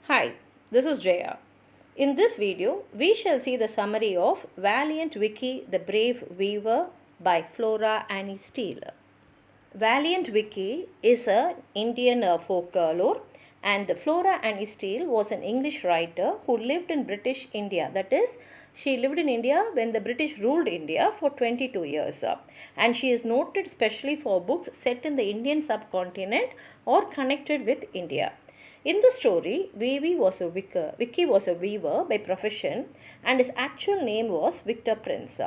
Hi, this is Jaya. In this video, we shall see the summary of Valiant Vicky the Brave Weaver by Flora Annie Steele. Valiant Vicky is an Indian folklore, and Flora Annie Steele was an English writer who lived in British India. That is, she lived in India when the British ruled India for 22 years. And she is noted especially for books set in the Indian subcontinent or connected with India. In the story, Vicky was a weaver by profession, and his actual name was Victor Prince.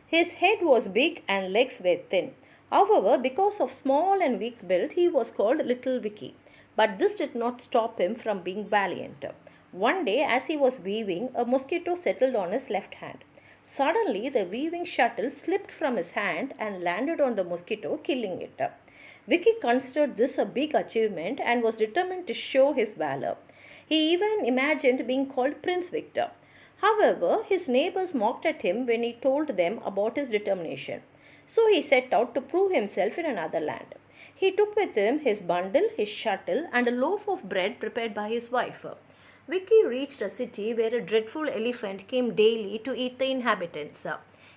His head was big and legs were thin. However, because of small and weak build, he was called Little Vicky. But this did not stop him from being valiant. One day, as he was weaving, a mosquito settled on his left hand. Suddenly, the weaving shuttle slipped from his hand and landed on the mosquito, killing it. Vicky considered this a big achievement and was determined to show his valor. He even imagined being called Prince Victor. However, his neighbors mocked at him when he told them about his determination. So he set out to prove himself in another land. He took with him his bundle, his shuttle, and a loaf of bread prepared by his wife. Vicky reached a city where a dreadful elephant came daily to eat the inhabitants.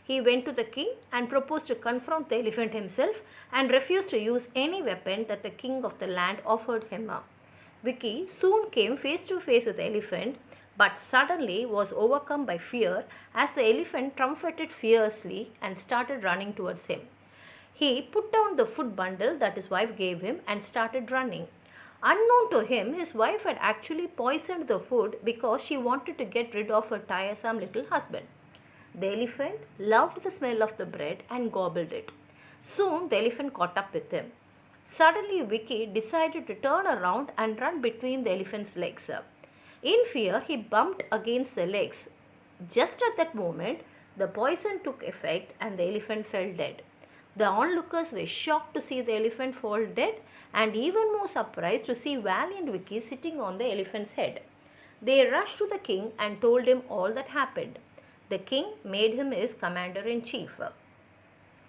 He went to the king and proposed to confront the elephant himself and refused to use any weapon that the king of the land offered him. Vicky soon came face to face with the elephant, but suddenly was overcome by fear as the elephant trumpeted fiercely and started running towards him. He put down the food bundle that his wife gave him and started running. Unknown to him, his wife had actually poisoned the food because she wanted to get rid of her tiresome little husband. The elephant loved the smell of the bread and gobbled it. Soon the elephant caught up with him. Suddenly Vicky decided to turn around and run between the elephant's legs. In fear, he bumped against the legs. Just at that moment, the poison took effect and the elephant fell dead. The onlookers were shocked to see the elephant fall dead and even more surprised to see valiant Vicky sitting on the elephant's head. They rushed to the king and told him all that happened. The king made him his commander-in-chief.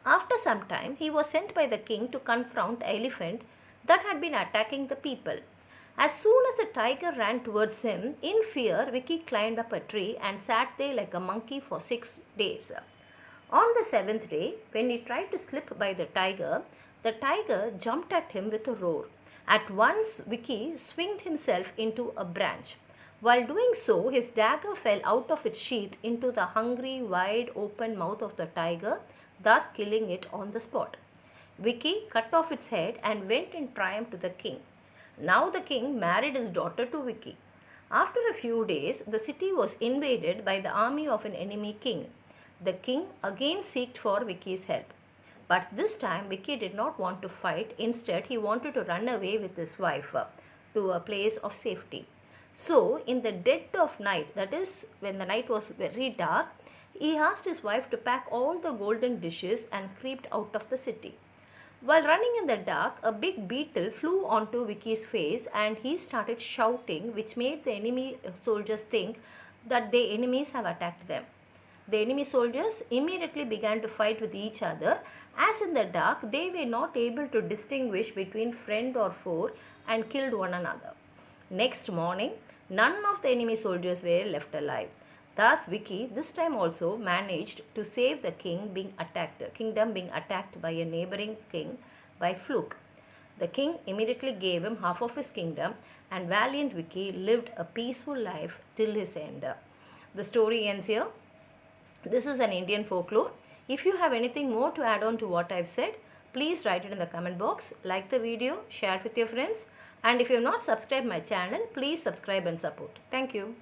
After some time, he was sent by the king to confront an elephant that had been attacking the people. As soon as the tiger ran towards him, in fear, Vicky climbed up a tree and sat there like a monkey for 6 days. On the 7th day, when he tried to slip by the tiger jumped at him with a roar. At once, Vicky swinged himself into a branch. While doing so, his dagger fell out of its sheath into the hungry, wide open mouth of the tiger, thus killing it on the spot. Vicky cut off its head and went in triumph to the king. Now the king married his daughter to Vicky. After a few days, the city was invaded by the army of an enemy king. The king again sought for Vicky's help. But this time, Vicky did not want to fight. Instead, he wanted to run away with his wife to a place of safety. So, in the dead of night, that is, when the night was very dark, he asked his wife to pack all the golden dishes and crept out of the city. While running in the dark, a big beetle flew onto Vicky's face and he started shouting, which made the enemy soldiers think that the enemies have attacked them. The enemy soldiers immediately began to fight with each other, as in the dark they were not able to distinguish between friend or foe and killed one another. Next morning, none of the enemy soldiers were left alive. Thus, Vicky this time also managed to save the kingdom being attacked by a neighboring king by fluke. The king immediately gave him half of his kingdom, and valiant Vicky lived a peaceful life till his end. The story ends here. This is an Indian folklore. If you have anything more to add on to what I've said, please write it in the comment box, like the video, share it with your friends, and if you have not subscribed my channel, please subscribe and support. Thank you.